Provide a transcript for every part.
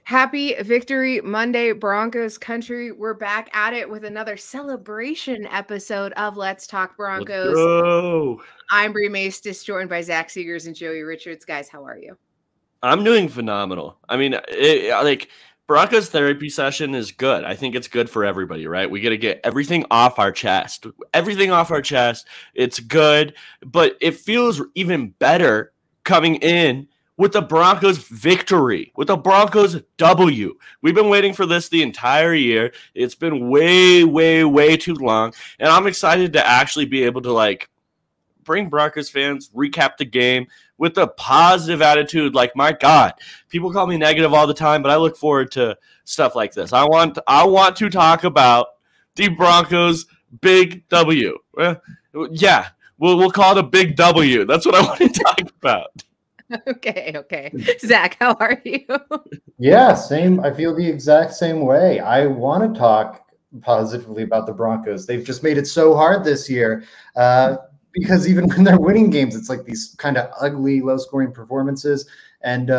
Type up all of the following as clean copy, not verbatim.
Happy Victory Monday, Broncos country. We're back at it with another celebration episode of Let's Talk Broncos. Let's go. I'm Bree Maestas, joined by Zach Seegers and Joey Richards. Guys, how are you? I'm doing phenomenal. I mean, Broncos therapy session is good. I think it's good for everybody, right? We got to get everything off our chest. Everything off our chest. It's good, but it feels even better coming in with the Broncos victory, with the Broncos W. We've been waiting for this the entire year. It's been way, way, way too long, and I'm excited to actually be able to bring Broncos fans, recap the game with a positive attitude. Like, my God, people call me negative all the time, but I look forward to stuff like this. I want to talk about the Broncos big W. Yeah, we'll call it a big W. That's what I want to talk about. Okay. Zach, how are you? Yeah, same. I feel the exact same way. I want to talk positively about the Broncos. They've just made it so hard this year because even when they're winning games, it's like these kind of ugly, low-scoring performances. And,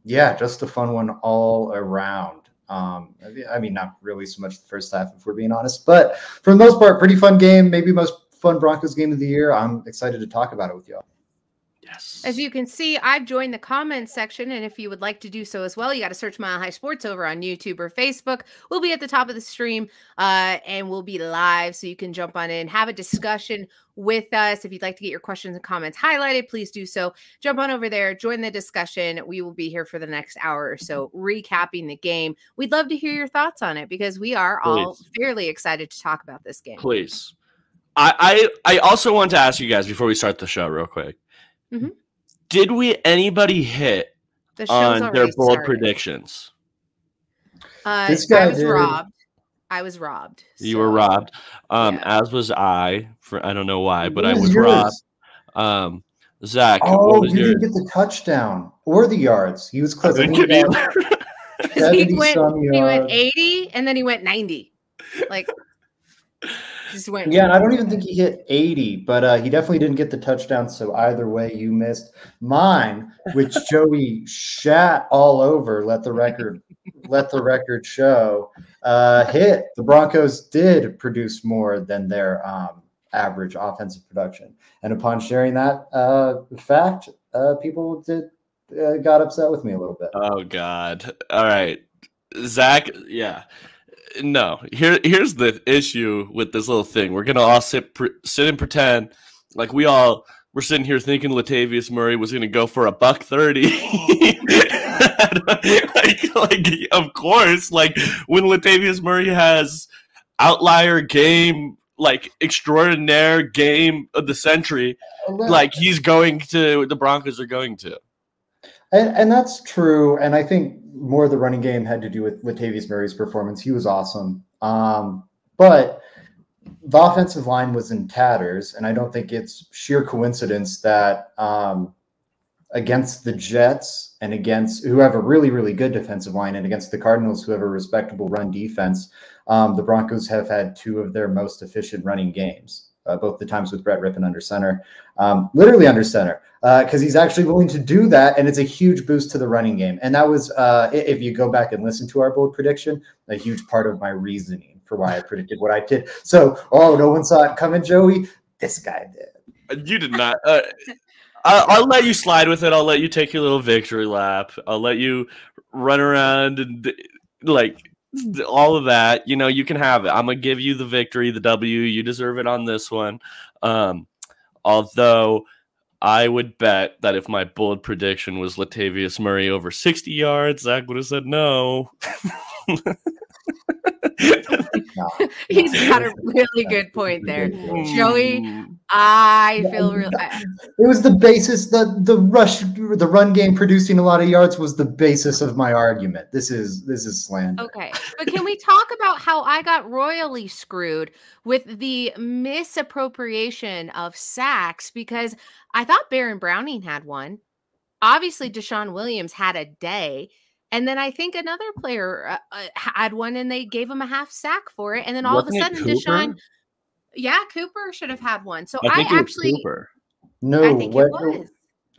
yeah, just a fun one all around. I mean, not really so much the first half, if we're being honest. But for the most part, pretty fun game, maybe most fun Broncos game of the year. I'm excited to talk about it with y'all. Yes. As you can see, I've joined the comments section, and if you would like to do so as well, you got to search Mile High Sports over on YouTube or Facebook. We'll be at the top of the stream, and we'll be live, so you can jump on in, have a discussion with us. If you'd like to get your questions and comments highlighted, please do so. Jump on over there, join the discussion. We will be here for the next hour or so, recapping the game. We'd love to hear your thoughts on it because we are all fairly excited to talk about this game. Please. I also want to ask you guys before we start the show real quick. Mm-hmm. Did anybody hit on their bold predictions? This guy I was robbed. You were robbed. As was I. I don't know why, but I was robbed. Zach, you didn't get the touchdown or the yards. He was close. He went 80 and then he went 90. Yeah, and I don't even think he hit 80, but he definitely didn't get the touchdown. So either way, you missed mine, which Joey shat all over. Let the record show. Hit. The Broncos did produce more than their average offensive production, and upon sharing that fact, people got upset with me a little bit. Oh God! All right, Zach. Yeah. No, here's the issue with this little thing. We're gonna all sit and pretend like we're sitting here thinking Latavius Murray was gonna go for $130. Of course, when Latavius Murray has outlier game, extraordinaire game of the century, the Broncos are going to. And that's true. And I think more of the running game had to do with Latavius Murray's performance. He was awesome. But the offensive line was in tatters. And I don't think it's sheer coincidence that against the Jets and against who have a really, really good defensive line and against the Cardinals who have a respectable run defense, the Broncos have had two of their most efficient running games. Both the times with Brett Rippon under center, literally under center, because he's actually willing to do that, and it's a huge boost to the running game. And that was, if you go back and listen to our bold prediction, a huge part of my reasoning for why I predicted what I did. So, no one saw it coming, Joey. This guy did. You did not. I'll let you slide with it. I'll let you take your little victory lap. I'll let you run around and all of that. You can have it. I'm gonna give you the victory, the W. You deserve it on this one. Although I would bet that if my bold prediction was Latavius Murray over 60 yards, Zach would have said no. He's got a really good point there, Joey. I feel really. It was the basis. The run game producing a lot of yards was the basis of my argument. This is slander. Okay, but can we talk about how I got royally screwed with the misappropriation of sacks? Because I thought Baron Browning had one. Obviously, Deshaun Williams had a day. And then I think another player had one, and they gave him a half sack for it. And then all of a sudden, Deshaun, Cooper should have had one. So I actually, Cooper. No, I think it was.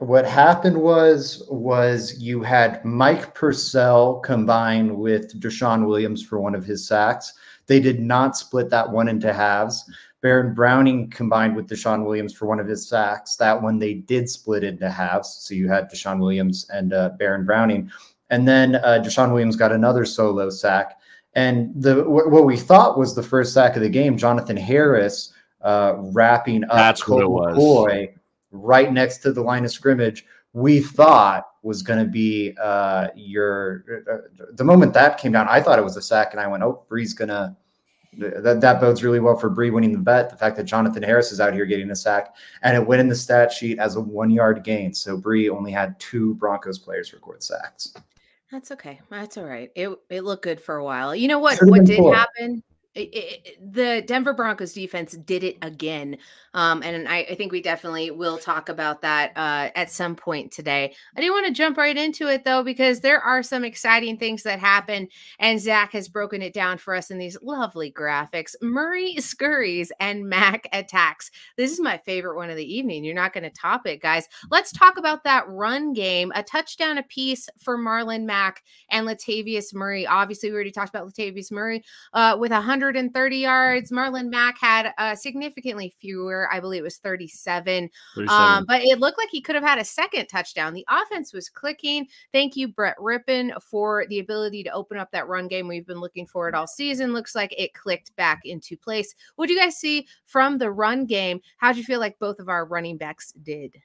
What happened was you had Mike Purcell combined with Deshaun Williams for one of his sacks. They did not split that one into halves. Baron Browning combined with Deshaun Williams for one of his sacks. That one they did split into halves. So you had Deshaun Williams and Baron Browning. And then Deshaun Williams got another solo sack. And what we thought was the first sack of the game, Jonathan Harris wrapping up Colt McCoy right next to the line of scrimmage, we thought was going to be the moment that came down, I thought it was a sack, and I went, oh, Bree's going to that bodes really well for Bree winning the bet. The fact that Jonathan Harris is out here getting a sack, and it went in the stat sheet as a 1 yard gain. So Bree only had 2 Broncos players record sacks. That's okay. That's all right. It looked good for a while. You know what did happen? The Denver Broncos defense did it again. And I think we definitely will talk about that at some point today. I do want to jump right into it, though, because there are some exciting things that happen. And Zach has broken it down for us in these lovely graphics. Murray scurries and Mac attacks. This is my favorite one of the evening. You're not going to top it, guys. Let's talk about that run game. A touchdown apiece for Marlon Mack and Latavius Murray. Obviously, we already talked about Latavius Murray with 130 yards. Marlon Mack had significantly fewer. I believe it was 37. But it looked like he could have had a second touchdown. The offense was clicking. Thank you, Brett Rippon, for the ability to open up that run game. We've been looking for it all season. Looks like it clicked back into place. What do you guys see from the run game? How do you feel like both of our running backs did?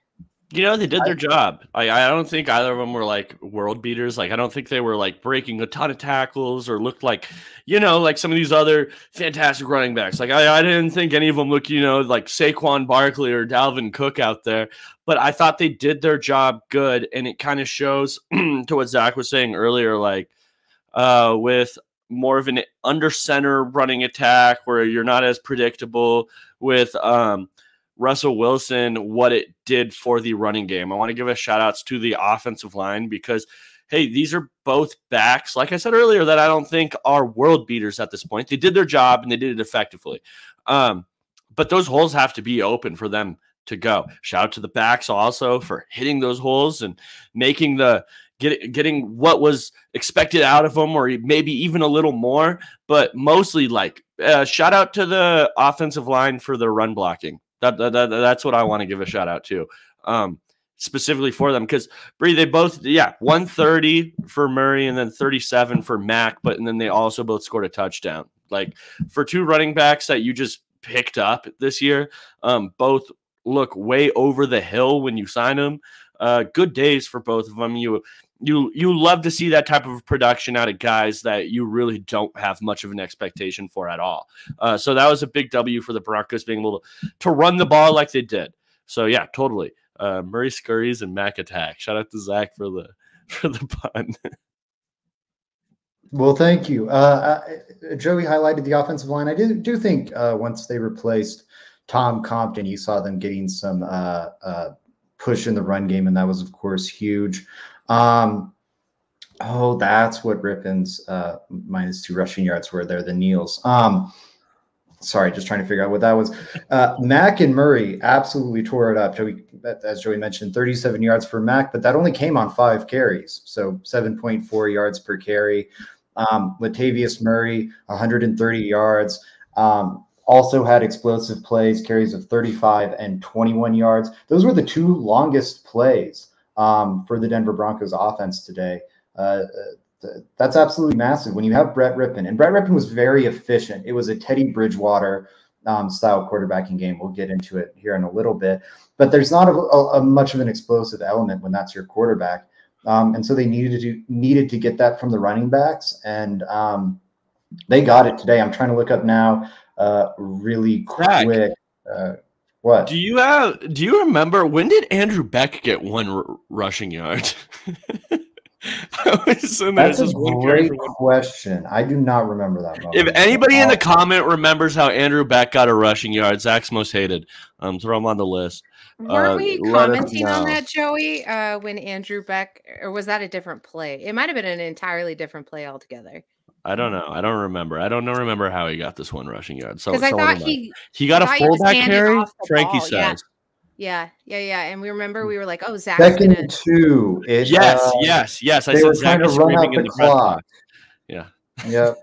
You know, they did their job. I don't think either of them were like world beaters. Like, I don't think they were like breaking a ton of tackles or looked like, you know, like some of these other fantastic running backs. Like, I didn't think any of them looked, you know, like Saquon Barkley or Dalvin Cook out there. But I thought they did their job good. And it kind of shows to what Zach was saying earlier, like with more of an under center running attack where you're not as predictable with Russell Wilson, what it did for the running game. I want to give a shout outs to the offensive line because, hey, these are both backs, like I said earlier, that I don't think are world beaters at this point. They did their job and they did it effectively. But those holes have to be open for them to go. Shout out to the backs also for hitting those holes and making getting what was expected out of them, or maybe even a little more, but mostly like shout out to the offensive line for the run blocking. That's what I want to give a shout out to, specifically for them, because Bree, they both 130 for Murray and then 37 for Mack, and then they also both scored a touchdown. Like, for 2 running backs that you just picked up this year, both look way over the hill when you sign them. Good days for both of them. You love to see that type of production out of guys that you really don't have much of an expectation for at all. So that was a big W for the Broncos being able to run the ball like they did. So yeah, totally. Murray scurries and Mac attack. Shout out to Zach for the pun. Well, thank you. Joey highlighted the offensive line. I do think once they replaced Tom Compton, you saw them getting some push in the run game, and that was, of course, huge. That's what Rippon's -2 rushing yards were there, the kneels. Sorry, just trying to figure out what that was. Mack and Murray absolutely tore it up. As Joey mentioned, 37 yards for Mack, but that only came on 5 carries, so 7.4 yards per carry. Latavius Murray, 130 yards. Also had explosive plays, carries of 35 and 21 yards. Those were the 2 longest plays for the Denver Broncos offense today. That's absolutely massive when you have Brett Rippon. And Brett Rippon was very efficient. It was a Teddy Bridgewater style quarterbacking game. We'll get into it here in a little bit. But there's not a much of an explosive element when that's your quarterback. And so they needed to get that from the running backs. And they got it today. I'm trying to look up now really quick. What? Do you remember, when did Andrew Beck get 1 rushing yard? That's a great question. I do not remember that moment. If anybody in the comment remembers how Andrew Beck got a rushing yard, Zach's most hated, throw him on the list. Weren't we commenting on that, Joey, when Andrew Beck, or was that a different play? It might have been an entirely different play altogether. I don't know. I don't remember. I don't remember how he got this 1 rushing yard. So because I thought he got a fullback carry. Frankie says. Yeah. And we remember we were like, oh, Zach's Second gonna. and 2. Yes. I They said were trying Zach to is run screaming out in the the press clock. box. Yeah. Yep.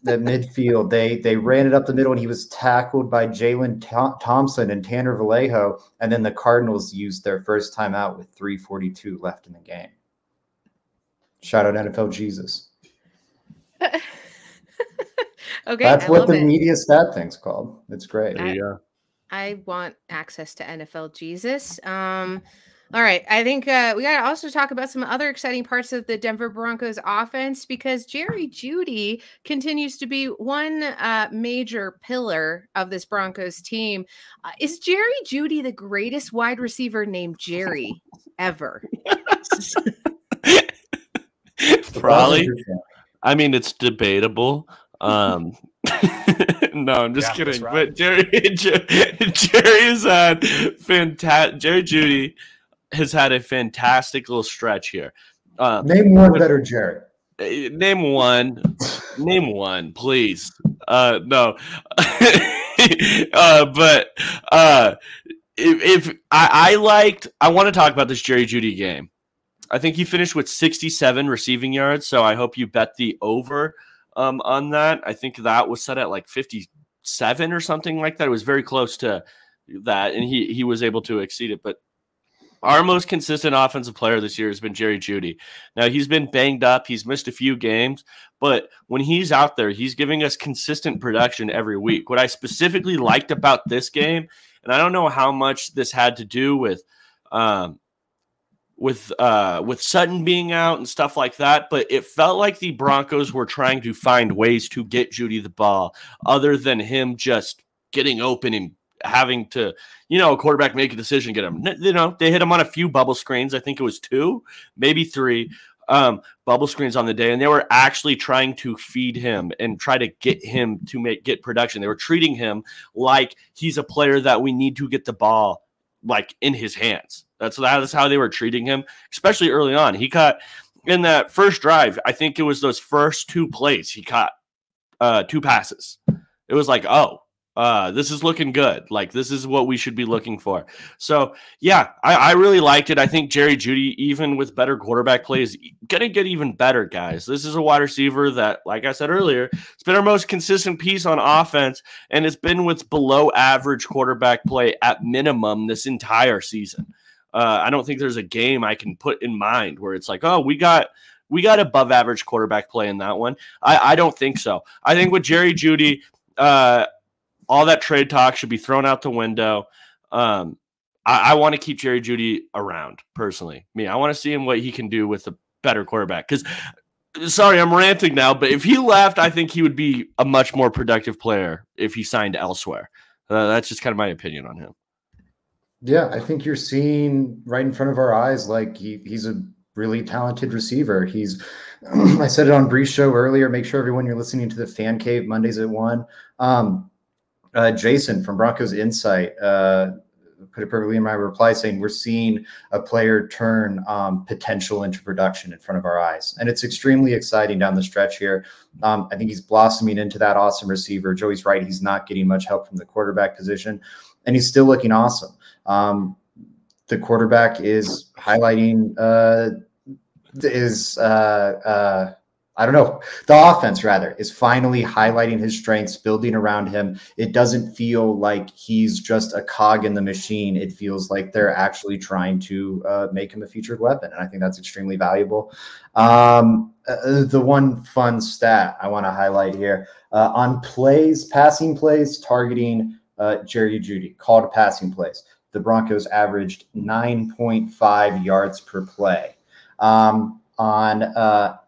That midfield, they ran it up the middle, and he was tackled by Jalen Thompson and Tanner Vallejo, and then the Cardinals used their first timeout with 3:42 left in the game. Shout out NFL Jesus. Okay, That's I what love the it. media stat thing's called. It's great. There you go. I want access to NFL Jesus. All right. I think we got to also talk about some other exciting parts of the Denver Broncos offense, because Jerry Jeudy continues to be one major pillar of this Broncos team. Is Jerry Jeudy the greatest wide receiver named Jerry ever? Probably. I mean, it's debatable. No, I'm just kidding. Right. But Jerry has had fantastic. Jerry Jeudy has had a fantastic little stretch here. Name one better Jerry. Name one. Name one, please. No. But if I want to talk about this Jerry Jeudy game. I think he finished with 67 receiving yards, so I hope you bet the over on that. I think that was set at like 57 or something like that. It was very close to that, and he was able to exceed it. But our most consistent offensive player this year has been Jerry Jeudy. Now, he's been banged up. He's missed a few games, but when he's out there, he's giving us consistent production every week. What I specifically liked about this game, and I don't know how much this had to do with Sutton being out and stuff like that, but it felt like the Broncos were trying to find ways to get Jeudy the ball other than him just getting open and having to, a quarterback make a decision, get him. They hit him on a few bubble screens. I think it was 2, maybe 3 bubble screens on the day, and they were actually trying to feed him and try to get him to get production. They were treating him like he's a player that we need to get the ball like in his hands. That's how they were treating him, especially early on. He caught in that first drive. I think it was those first 2 plays. He caught 2 passes. It was like, this is looking good. Like, this is what we should be looking for. So, yeah, I really liked it. I think Jerry Jeudy, even with better quarterback play, is going to get even better, guys. This is a wide receiver that, like I said earlier, it's been our most consistent piece on offense, and it's been with below average quarterback play at minimum this entire season. I don't think there's a game I can put in mind where it's like, we got above average quarterback play in that one. I don't think so. I think with Jerry Jeudy, all that trade talk should be thrown out the window. I want to keep Jerry Jeudy around, personally. I want to see what he can do with a better quarterback. Because, sorry, I'm ranting now, but if he left, I think he would be a much more productive player if he signed elsewhere. That's just kind of my opinion on him. Yeah, I think you're seeing right in front of our eyes, like he's a really talented receiver. I said it on Bree's show earlier. Make sure everyone you're listening to the Fan Cave Mondays at 1. Jason from Broncos Insight put it perfectly in my reply, saying we're seeing a player turn potential into production in front of our eyes. And it's extremely exciting down the stretch here. I think he's blossoming into that awesome receiver. Joey's right. He's not getting much help from the quarterback position, and he's still looking awesome. The quarterback is highlighting I don't know. The offense, rather, is finally highlighting his strengths, building around him. It doesn't feel like he's just a cog in the machine. It feels like they're actually trying to make him a featured weapon, and I think that's extremely valuable. The one fun stat I want to highlight here, on plays, passing plays, targeting Jerry Jeudy, called passing plays, the Broncos averaged 9.5 yards per play. On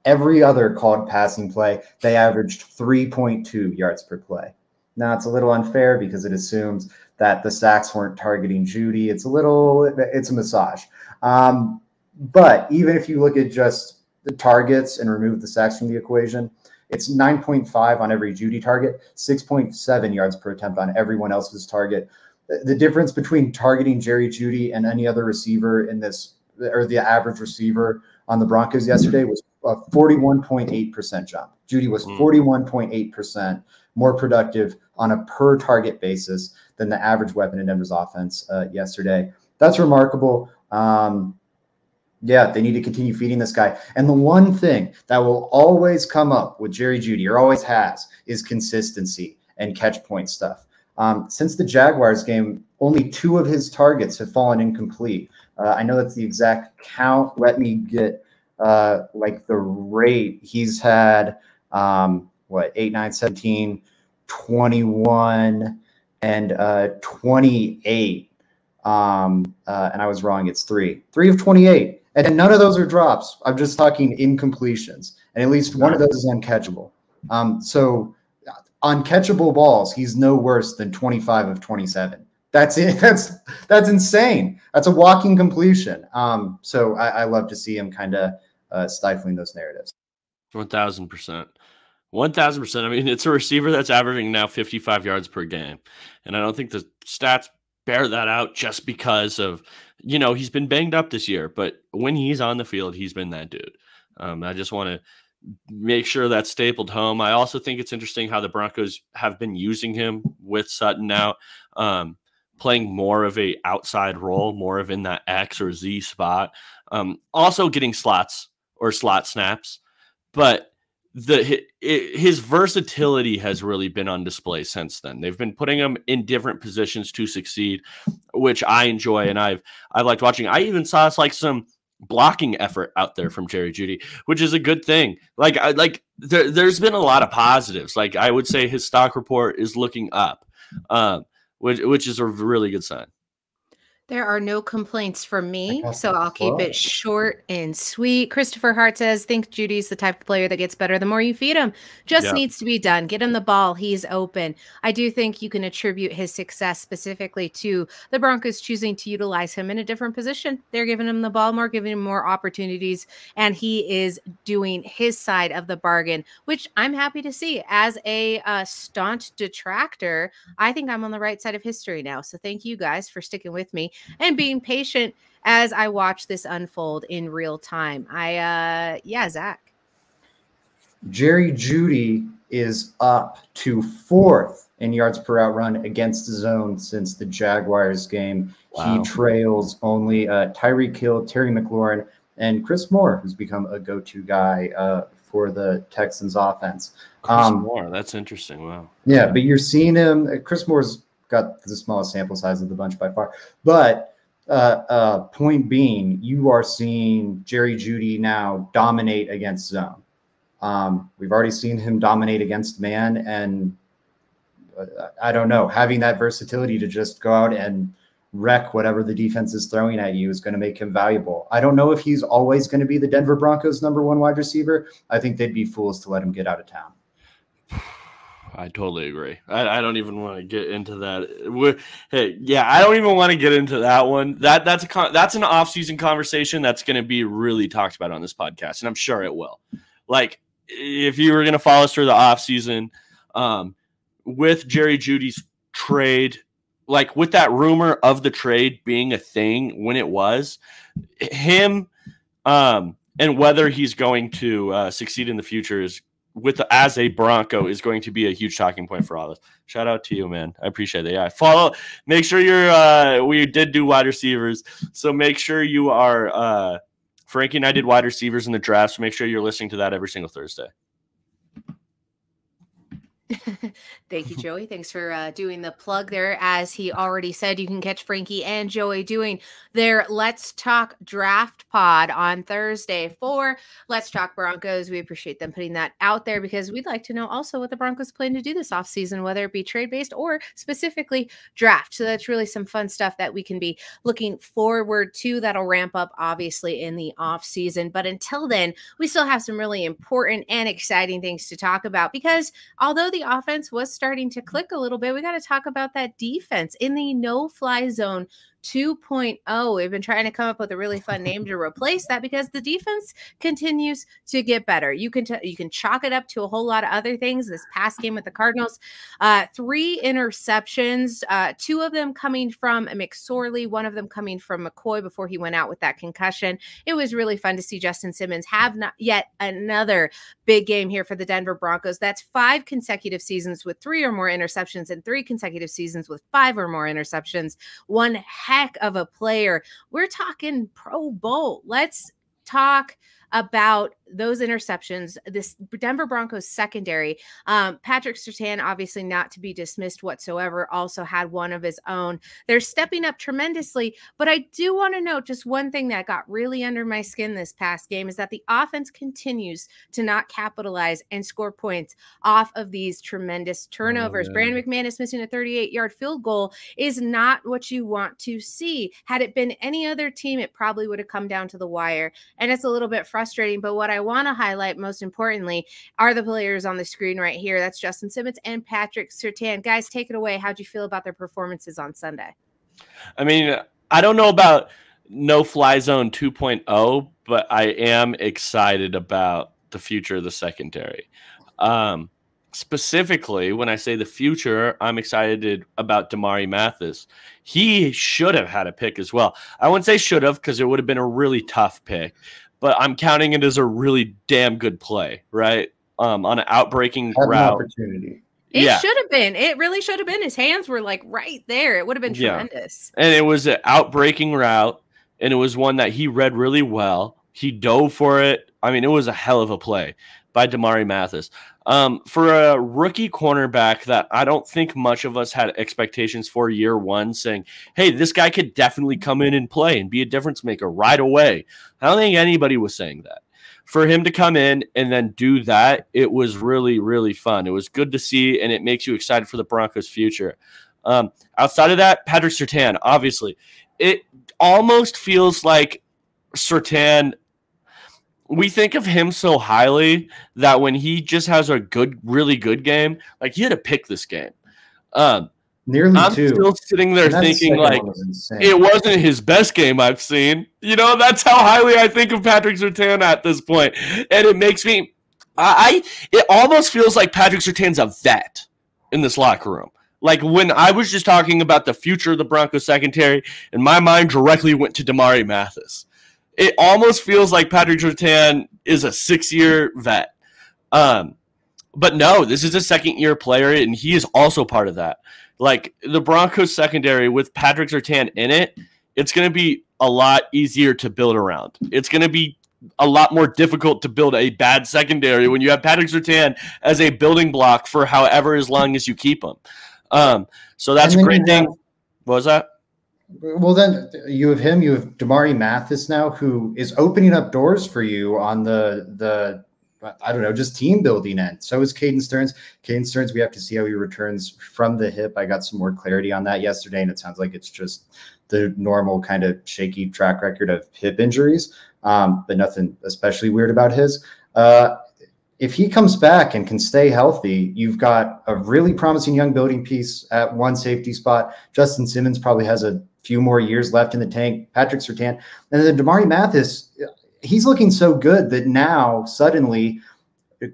every other called passing play, they averaged 3.2 yards per play. Now, it's a little unfair because it assumes that the sacks weren't targeting Jeudy. It's a massage. But even if you look at just the targets and remove the sacks from the equation, it's 9.5 on every Jeudy target, 6.7 yards per attempt on everyone else's target. The difference between targeting Jerry Jeudy and any other receiver in this, or the average receiver on the Broncos yesterday, was a 41.8% jump. Jeudy was 41.8% more productive on a per target basis than the average weapon in Denver's offense yesterday. that's remarkable. Yeah, they need to continue feeding this guy. And the one thing that will always come up with Jerry Jeudy, or always has, is consistency and catch point stuff. Since the Jaguars game, only 2 of his targets have fallen incomplete. I know that's the exact count. Let me get like the rate. He's had 8, 9, 17, 21, and 28. And I was wrong. It's 3 of 28. And none of those are drops. I'm just talking incompletions. And at least one of those is uncatchable. So on catchable balls, he's no worse than 25 of 27. That's it. That's insane. That's a walking completion. So I love to see him kind of stifling those narratives. 1,000%. 1,000%. I mean, it's a receiver that's averaging now 55 yards per game. And I don't think the stats bear that out just because of, he's been banged up this year, but when he's on the field, he's been that dude. I just want to make sure that's stapled home. I also think it's interesting how the Broncos have been using him with Sutton now, playing more of a outside role, more of in that X or Z spot, also getting slots or slot snaps, but his versatility has really been on display since then. They've been putting him in different positions to succeed, which I enjoy, and I've liked watching. I even saw some blocking effort out there from Jerry Jeudy, which is a good thing. There's been a lot of positives. Like, I would say his stock report is looking up, which is a really good sign. There are no complaints from me, so I'll keep it short and sweet. Christopher Hart says, think Judy's the type of player that gets better the more you feed him. Just needs to be done. Get him the ball. He's open. I do think you can attribute his success specifically to the Broncos choosing to utilize him in a different position. They're giving him the ball more, giving him more opportunities, and he is doing his side of the bargain, which I'm happy to see. As a staunch detractor, I think I'm on the right side of history now. So thank you guys for sticking with me and being patient as I watch this unfold in real time. Zach. Jerry Jeudy is up to 4th in yards per out run against the zone since the Jaguars game. Wow. He trails only Tyreek Hill, Terry McLaurin, and Chris Moore, who's become a go-to guy for the Texans offense. Chris Moore, that's interesting. Wow. Yeah, but you're seeing him. Chris Moore's got the smallest sample size of the bunch by far. But point being, you are seeing Jerry Jeudy now dominate against zone. We've already seen him dominate against man, and I don't know, having that versatility to just go out and wreck whatever the defense is throwing at you is going to make him valuable. I don't know if he's always going to be the Denver Broncos' #1 wide receiver. I think they'd be fools to let him get out of town. I totally agree. I don't even want to get into that. I don't even want to get into that one. That's an off-season conversation that's going to be really talked about on this podcast, and I'm sure it will. Like, if you were going to follow us through the off-season, with Jerry Jeudy's trade, like with that rumor of the trade being a thing when it was, him and whether he's going to succeed in the future is as a Bronco is going to be a huge talking point for all of us. Shout out to you, man. I appreciate it. Yeah. Make sure we did do wide receivers. So make sure you are, Frankie and I did wide receivers in the draft. So make sure you're listening to that every single Thursday. Thank you, Joey. Thanks for doing the plug there. As he already said, you can catch Frankie and Joey doing their Let's Talk Draft Pod on Thursday for Let's Talk Broncos. We appreciate them putting that out there because we'd like to know also what the Broncos plan to do this offseason, whether it be trade-based or specifically draft. So that's really some fun stuff that we can be looking forward to. That'll ramp up, obviously, in the offseason. But until then, we still have some really important and exciting things to talk about because although the offense was starting to click a little bit, we got to talk about that defense in the no-fly zone 2.0. We've been trying to come up with a really fun name to replace that because the defense continues to get better. You can chalk it up to a whole lot of other things. This past game with the Cardinals, 3 interceptions, 2 of them coming from McSorley, 1 of them coming from McCoy before he went out with that concussion. It was really fun to see Justin Simmons have not yet another big game here for the Denver Broncos. That's 5 consecutive seasons with 3 or more interceptions and 3 consecutive seasons with 5 or more interceptions. One heck heck of a player. We're talking Pro Bowl. Let's talk about those interceptions. This Denver Broncos secondary, Patrick Surtain, obviously not to be dismissed whatsoever, also had one of his own. They're stepping up tremendously, but I do want to note just one thing that got really under my skin this past game is that the offense continues to not capitalize and score points off of these tremendous turnovers. Brandon McManus missing a 38-yard field goal is not what you want to see. Had it been any other team, it probably would have come down to the wire, and it's a little bit frustrating. But what I want to highlight most importantly are the players on the screen right here. That's Justin Simmons and Patrick Surtain. Guys, take it away. How'd you feel about their performances on Sunday? I mean, I don't know about No Fly Zone 2.0, but I am excited about the future of the secondary. Specifically, when I say the future, I'm excited about Damari Mathis. He should have had a pick as well. I wouldn't say should have because it would have been a really tough pick, but I'm counting it as a really damn good play, right? On an outbreaking route. Opportunity. It should have been. It really should have been. His hands were like right there. It would have been tremendous. And it was an outbreaking route, and it was one that he read really well. He dove for it. I mean, it was a hell of a play by Damari Mathis. For a rookie cornerback that I don't think much of us had expectations for year one, saying, hey, this guy could definitely come in and play and be a difference maker right away. I don't think anybody was saying that. For him to come in and then do that, it was really, really fun. It was good to see, and it makes you excited for the Broncos' future. Outside of that, Patrick Surtain, obviously. It almost feels like Surtain – we think of him so highly that when he just has a good, really good game, like he had to pick this game. Nearly I'm two. still sitting there thinking like it wasn't his best game I've seen. You know, that's how highly I think of Patrick Surtain at this point. And it makes me it almost feels like Patrick Surtain's a vet in this locker room. Like when I was just talking about the future of the Broncos secondary, and my mind directly went to Damari Mathis. It almost feels like Patrick Surtain is a 6-year vet. But no, this is a second-year player, and he is also part of that. Like, the Broncos secondary with Patrick Surtain in it, it's going to be a lot easier to build around. It's going to be a lot more difficult to build a bad secondary when you have Patrick Surtain as a building block for however as long as you keep him. So that's a great thing. What was that? Well, then you have him. You have Damari Mathis now, who is opening up doors for you on the I don't know, just team building end. So is Caden Stearns. Caden Stearns, we have to see how he returns from the hip. I got some more clarity on that yesterday, and it sounds like it's just the normal kind of shaky track record of hip injuries, but nothing especially weird about his. If he comes back and can stay healthy, you've got a really promising young building piece at one safety spot. Justin Simmons probably has a few more years left in the tank. Patrick Surtain. And then Damari Mathis, he's looking so good that now suddenly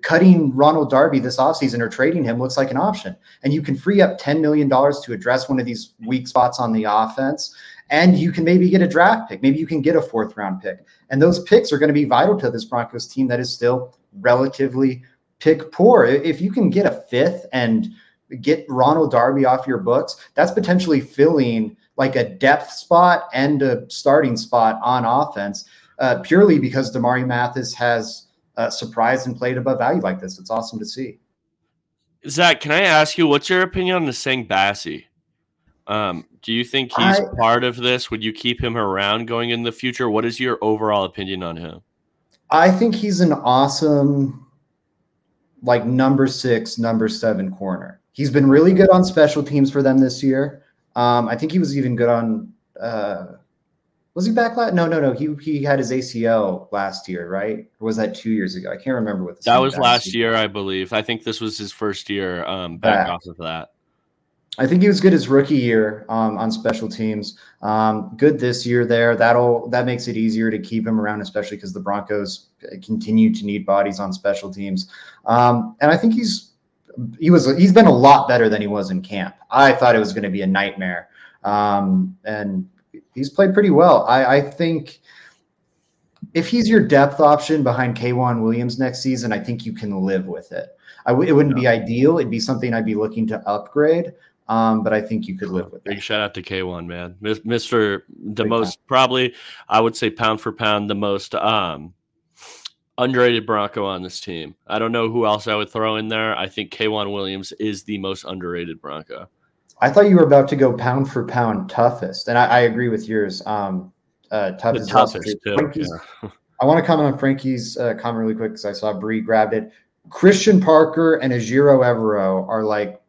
cutting Ronald Darby this offseason or trading him looks like an option. And you can free up $10 million to address one of these weak spots on the offense. And you can maybe get a draft pick. Maybe you can get a 4th-round pick. And those picks are going to be vital to this Broncos team that is still relatively pick poor. If you can get a 5th and get Ronald Darby off your books, that's potentially filling like a depth spot and a starting spot on offense, purely because Damari Mathis has surprised and played above value like this. It's awesome to see. Zach, can I ask you, what's your opinion on the Sang Bassi? Do you think he's part of this? Would you keep him around going in the future? What is your overall opinion on him? I think he's an awesome, like, number 6, number 7 corner. He's been really good on special teams for them this year. I think he was even good on was he back last? No. He had his ACL last year, right? Or was that 2 years ago? I can't remember what that was last year, I believe. I think this was his first year back off of that. I think he was good his rookie year on special teams. Good this year there. That makes it easier to keep him around, especially because the Broncos continue to need bodies on special teams. And I think he's been a lot better than he was in camp. I thought it was going to be a nightmare. And he's played pretty well. I think if he's your depth option behind K'Wan Williams next season, I think you can live with it. It wouldn't be ideal. It'd be something I'd be looking to upgrade. but I think you could live with Big that. shout out to K1, man. Mr. the Big most time. probably, I would say pound for pound, the most underrated Bronco on this team. I don't know who else I would throw in there. I think K1 Williams is the most underrated Bronco. I thought you were about to go pound for pound toughest, and I agree with yours. Toughest, toughest too. Yeah. I want to comment on Frankie's comment really quick because I saw Bree grabbed it. Christian Parker and Ejiro Evero are like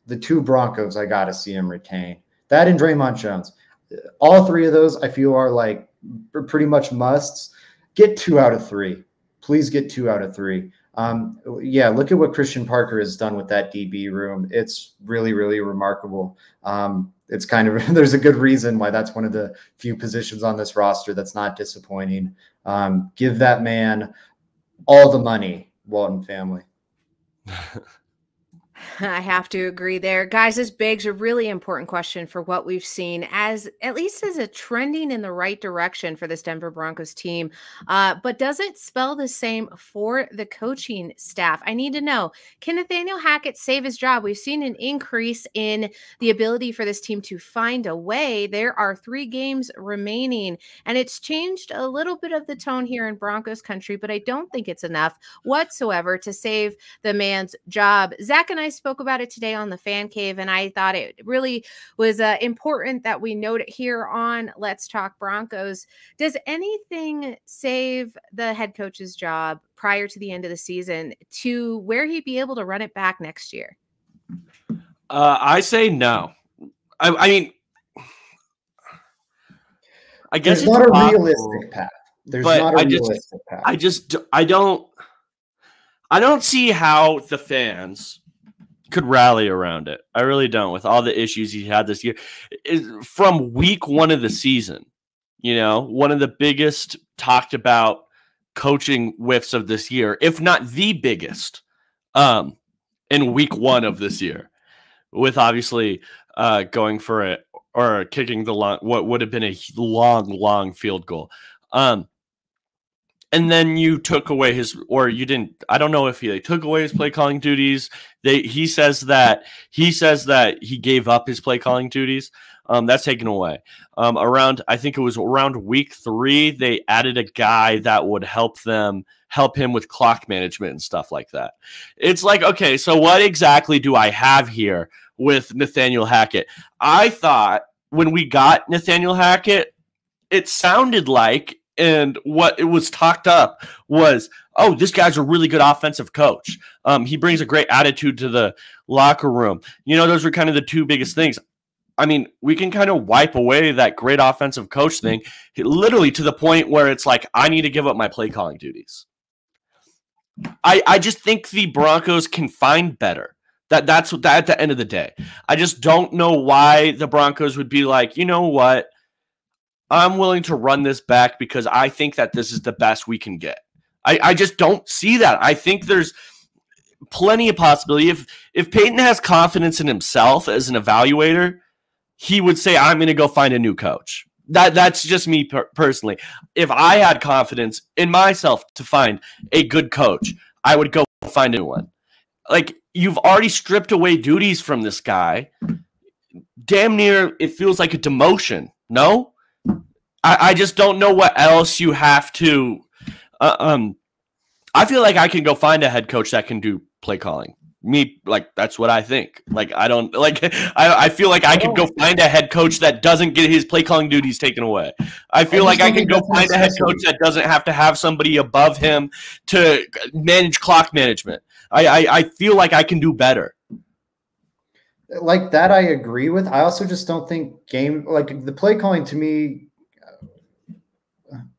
the two Broncos I got to see him retain. That and Draymond Jones. All three of those I feel are like pretty much musts. Get 2 out of 3. Please get 2 out of 3. Yeah, look at what Christian Parker has done with that DB room. It's really, really remarkable. It's kind of, there's a good reason why that's one of the few positions on this roster that's not disappointing. Give that man all the money, Walton family. I have to agree there. Guys, this begs a really important question for what we've seen as at least as a trending in the right direction for this Denver Broncos team. But does it spell the same for the coaching staff? I need to know, can Nathaniel Hackett save his job? We've seen an increase in the ability for this team to find a way. There are 3 games remaining, and it's changed a little bit of the tone here in Broncos country, but I don't think it's enough whatsoever to save the man's job. Zach and I spoke about it today on the Fan Cave, and I thought it really was important that we note it here on Let's Talk Broncos. Does anything save the head coach's job prior to the end of the season to where he'd be able to run it back next year? I say no. I mean, I guess there's not a realistic path. There's not a realistic path. I don't see how the fans could rally around it. I really don't, with all the issues he had this year. From week 1 of the season, you know, one of the biggest talked about coaching whiffs of this year, if not the biggest, in week 1 of this year, with going for it or kicking the long, what would have been a long field goal. And then you took away his, or you didn't. I don't know if he took away his play calling duties. He says that he gave up his play calling duties. That's taken away. I think it was around week 3, they added a guy that would help him with clock management and stuff like that. It's like, okay, so what exactly do I have here with Nathaniel Hackett? I thought when we got Nathaniel Hackett, it sounded like, and what it was talked up was, oh, this guy's a really good offensive coach. He brings a great attitude to the locker room. You know, those were kind of the 2 biggest things. I mean, we can kind of wipe away that great offensive coach thing, literally to the point where it's like, I need to give up my play calling duties. I just think the Broncos can find better. That's at the end of the day. I just don't know why the Broncos would be like, you know what? I'm willing to run this back because I think that this is the best we can get. I just don't see that. I think there's plenty of possibility. If Peyton has confidence in himself as an evaluator, he would say, I'm going to go find a new coach. That's just me personally. If I had confidence in myself to find a good coach, I would go find a new one. Like, you've already stripped away duties from this guy. Damn near, it feels like a demotion. No? I just don't know what else you have to. I feel like I can go find a head coach that can do play calling. That's what I think. I feel like I could go find a head coach that doesn't get his play calling duties taken away. I feel like I can go find a head coach that doesn't have to have somebody above him to manage clock management. I feel like I can do better. Like that, I agree with. I also just don't think the play calling to me.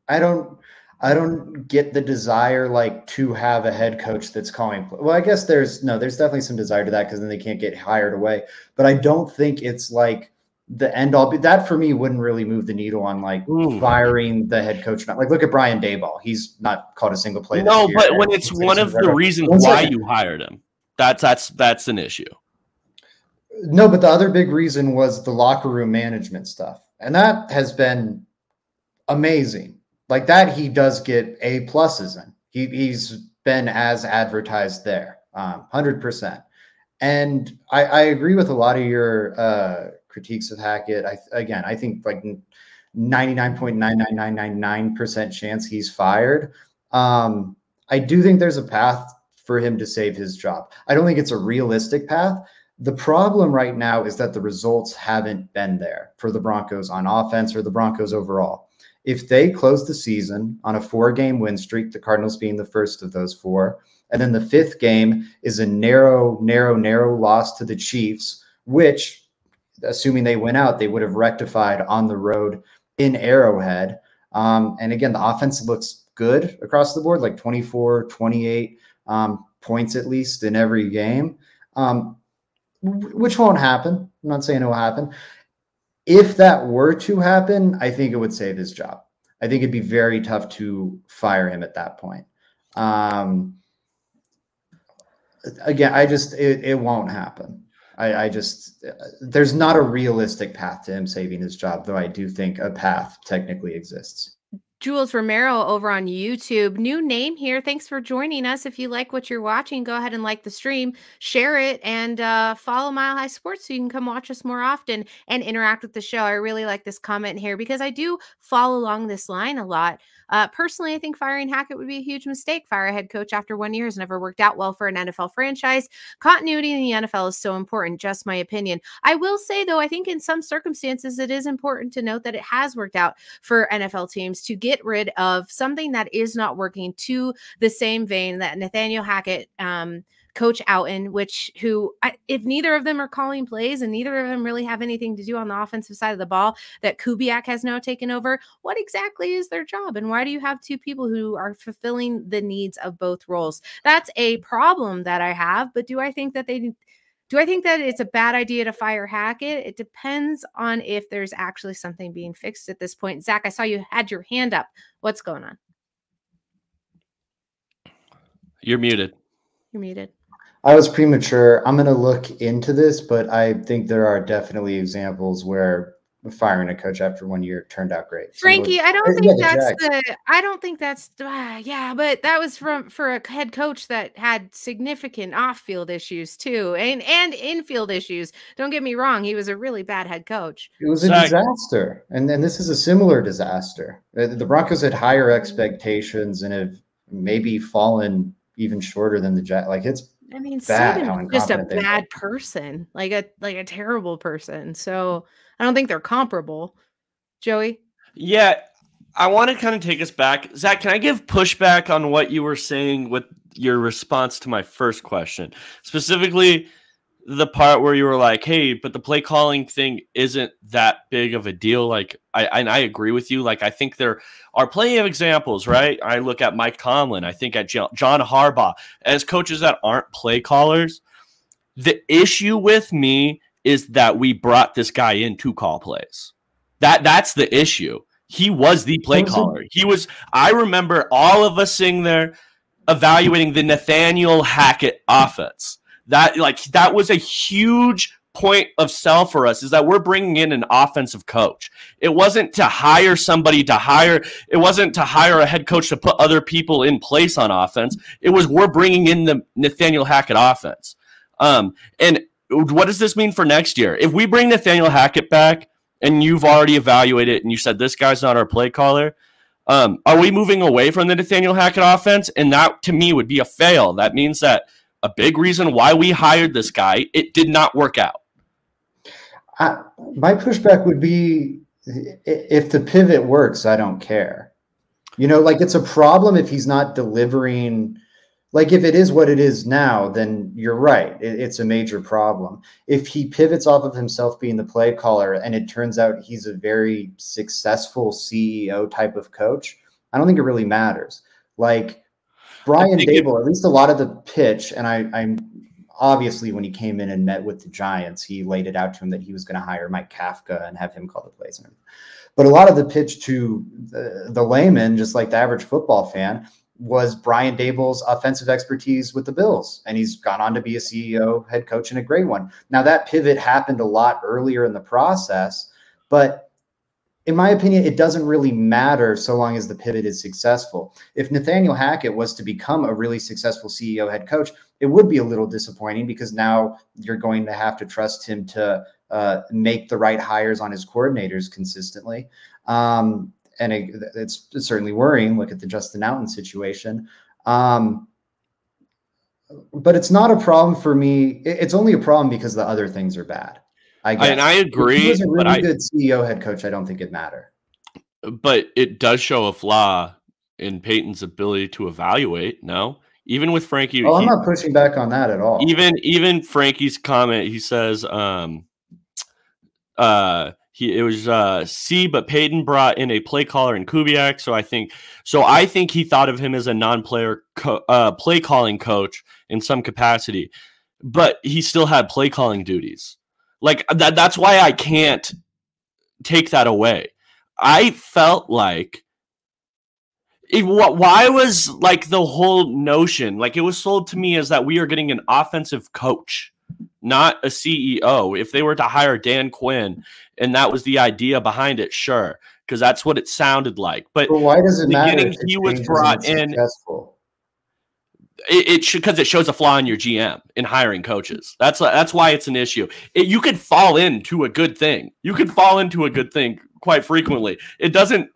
I don't get the desire to have a head coach that's calling. Well, I guess there's definitely some desire to that because then they can't get hired away. But I don't think it's like the end all. That for me wouldn't really move the needle on firing the head coach. Look at Brian Daboll. He's not called a single play. No, but when it's one of the reasons why you hired him, that's an issue. No, but the other big reason was the locker room management stuff, and that has been amazing. Like that, he does get A pluses in. He's been as advertised there, 100%. And I agree with a lot of your critiques of Hackett. I think like 99.99999% chance he's fired. I do think there's a path for him to save his job. I don't think it's a realistic path. The problem right now is that the results haven't been there for the Broncos on offense or the Broncos overall. If they close the season on a 4-game win streak, the Cardinals being the first of those 4, and then the 5th game is a narrow loss to the Chiefs, which, assuming they win out, they would have rectified on the road in Arrowhead. And again, the offense looks good across the board, like 24, 28 points at least in every game, which won't happen. I'm not saying it will happen. If that were to happen, I think it would save his job. I think it'd be very tough to fire him at that point. Again, it won't happen. There's not a realistic path to him saving his job, though I do think a path technically exists. Jules Romero over on YouTube. New name here. Thanks for joining us. If you like what you're watching, go ahead and like the stream, share it, and follow Mile High Sports so you can come watch us more often and interact with the show. I really like this comment here because I do follow along this line a lot. Personally, I think firing Hackett would be a huge mistake. Fire a head coach after 1 year has never worked out well for an NFL franchise. Continuity in the NFL is so important, just my opinion. I will say, though, I think in some circumstances, it is important to note that it has worked out for NFL teams to get rid of something that is not working, to the same vein that Nathaniel Hackett, Coach Outen, if neither of them are calling plays and neither of them really have anything to do on the offensive side of the ball, that Kubiak has now taken over, what exactly is their job? And why do you have 2 people who are fulfilling the needs of both roles? That's a problem that I have, but do I think that it's a bad idea to fire Hackett? It depends on if there's actually something being fixed at this point. Zach, I saw you had your hand up. What's going on? You're muted. You're muted. I was premature. I'm going to look into this, but I think there are definitely examples where firing a coach after 1 year turned out great. Frankie, I don't think that's but that was for a head coach that had significant off-field issues too, and in-field issues. Don't get me wrong, he was a really bad head coach. It was a disaster, and this is a similar disaster. The Broncos had higher expectations and have maybe fallen even shorter than the Jets. Like, it's Saban's just a bad person, like a terrible person. So I don't think they're comparable. Joey? Yeah, I want to kind of take us back. Zach, can I give pushback on what you were saying with your response to my first question? Specifically, the part where you were like, hey, but the play calling thing isn't that big of a deal. Like, I agree with you. Like, I think there are plenty of examples, right? I look at Mike Tomlin. I think at John Harbaugh as coaches that aren't play callers. The issue with me is that we brought this guy in to call plays. That's the issue. He was the play caller. I remember all of us sitting there evaluating the Nathaniel Hackett offense. That was a huge point of sell for us, is that we're bringing in an offensive coach. It wasn't to hire it wasn't to hire a head coach to put other people in place on offense. It was, we're bringing in the Nathaniel Hackett offense. And what does this mean for next year? If we bring Nathaniel Hackett back and you've already evaluated it and you said this guy's not our play caller, are we moving away from the Nathaniel Hackett offense? And that, to me, would be a fail. That means that a big reason why we hired this guy, it did not work out. My pushback would be, if the pivot works, I don't care. It's a problem if he's not delivering. Like, if it is what it is now, then you're right. It's a major problem. If he pivots off of himself being the play caller and it turns out he's a very successful CEO type of coach, I don't think it really matters. Like, Brian Dable, at least a lot of the pitch, and I'm obviously, when he came in and met with the Giants, he laid it out to him that he was going to hire Mike Kafka and have him call the plays and everything. But a lot of the pitch to the layman, just like the average football fan, was Brian Dable's offensive expertise with the Bills. And he's gone on to be a CEO, head coach, and a great one. Now, that pivot happened a lot earlier in the process, but in my opinion, it doesn't really matter so long as the pivot is successful. If Nathaniel Hackett was to become a really successful CEO head coach, it would be a little disappointing because now you're going to have to trust him to make the right hires on his coordinators consistently. And it's certainly worrying. Look at the Justin Allen situation. But it's not a problem for me. It's only a problem because the other things are bad. I guess. And I agree. If he was a really good CEO head coach, I don't think it'd matter. But it does show a flaw in Peyton's ability to evaluate. No, even with Frankie. Oh, I'm not pushing back on that at all. Even Frankie's comment, he says, it was C, but Peyton brought in a play caller in Kubiak. So I think he thought of him as a non-player play calling coach in some capacity, but he still had play calling duties. Like that's why I can't take that away. I felt like why was like the whole notion, like it was sold to me as that we are getting an offensive coach, not a CEO. If they were to hire Dan Quinn and that was the idea behind it, sure, because that's what it sounded like. But why does it matter? He was brought in. Successful? It should, because it shows a flaw in your GM in hiring coaches. That's why it's an issue. You could fall into a good thing. You could fall into a good thing quite frequently. It doesn't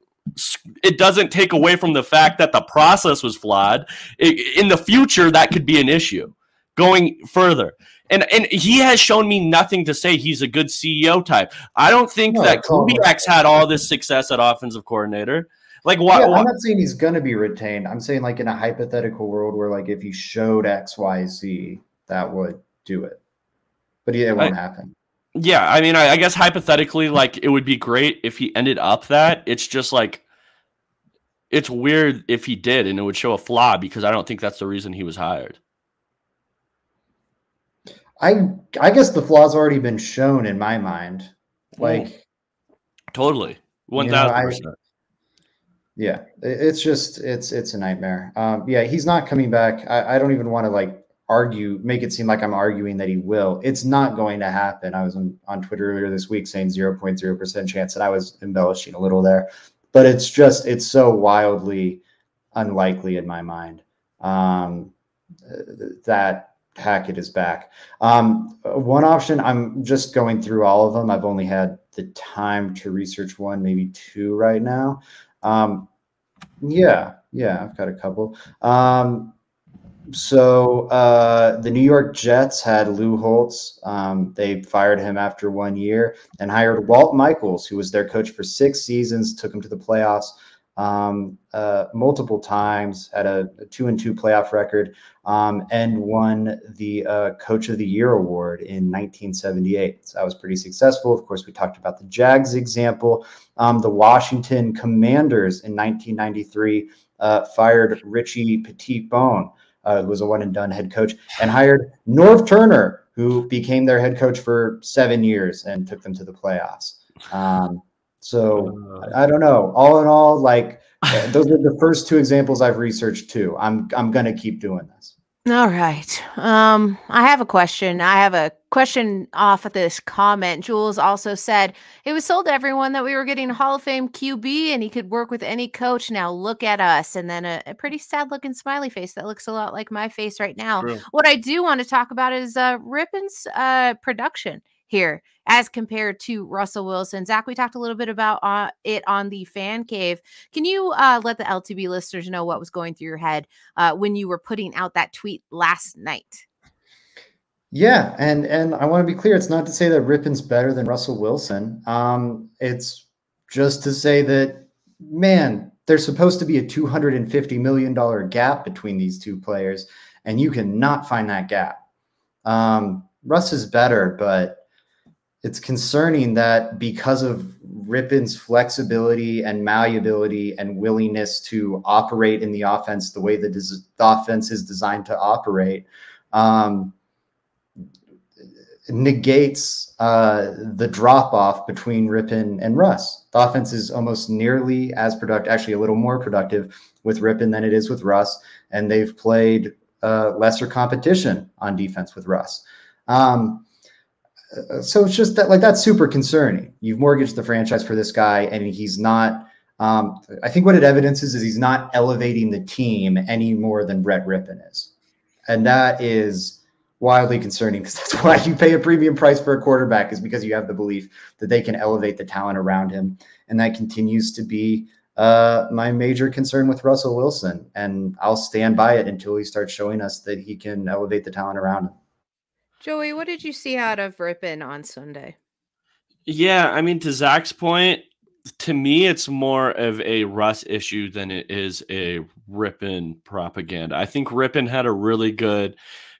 take away from the fact that the process was flawed. In the future, that could be an issue going further. And he has shown me nothing to say he's a good CEO type. I don't think that Kubiak's had all this success at offensive coordinator. Like what? Yeah, I'm not saying he's going to be retained. I'm saying like in a hypothetical world where like if he showed X, Y, Z, that would do it. But it won't happen. Yeah, I mean, I guess hypothetically, like it would be great if he ended up that. It's just like it's weird if he did, and it would show a flaw because I don't think that's the reason he was hired. I guess the flaw's already been shown in my mind. Like totally 1,000%. Yeah, it's just it's a nightmare. Yeah, he's not coming back. I don't even want to like make it seem like I'm arguing that he will. It's not going to happen. I was on Twitter earlier this week saying 0.0% chance, and I was embellishing a little there, but it's so wildly unlikely in my mind that Hackett is back. One option, I'm just going through all of them. I've only had the time to research one, maybe two right now. Yeah, I've got a couple. So the New York Jets had Lou Holtz. They fired him after 1 year and hired Walt Michaels, who was their coach for 6 seasons, took him to the playoffs multiple times, had a 2-2 playoff record, and won the Coach of the Year award in 1978. So that was pretty successful. Of course, we talked about the Jags example. The Washington Commanders in 1993 fired Richie Petitbone, who was a one-and-done head coach, and hired Norv Turner, who became their head coach for 7 years and took them to the playoffs. So I don't know. All in all, like those are the first 2 examples I've researched too. I'm gonna keep doing this. All right. I have a question. Off of this comment. Jules also said it was sold to everyone that we were getting a Hall of Fame QB and he could work with any coach. Now look at us. And then a pretty sad looking smiley face that looks a lot like my face right now. True. What I do want to talk about is Rippon's production here as compared to Russell Wilson. Zach, we talked a little bit about it on the Fan Cave. Can you let the LTB listeners know what was going through your head when you were putting out that tweet last night? Yeah, and I want to be clear, it's not to say that Rippon's better than Russell Wilson. It's just to say that, man, there's supposed to be a $250 million gap between these 2 players, and you cannot find that gap. Russ is better, but it's concerning that because of Rippon's flexibility and malleability and willingness to operate in the offense the way the offense is designed to operate, negates the drop-off between Rippon and Russ. The offense is almost nearly as productive, actually a little more productive with Rippon than it is with Russ, and they've played lesser competition on defense with Russ. So it's just that, like, that's super concerning. You've mortgaged the franchise for this guy, and he's not. I think what it evidences is he's not elevating the team any more than Brett Rippon is, and that is wildly concerning, because that's why you pay a premium price for a quarterback, is because you have the belief that they can elevate the talent around him, and that continues to be my major concern with Russell Wilson. And I'll stand by it until he starts showing us that he can elevate the talent around him. Joey, what did you see out of Rippon on Sunday? Yeah, I mean, to Zach's point, to me, it's more of a Russ issue than it is a Rippon propaganda. I think Rippon had a really good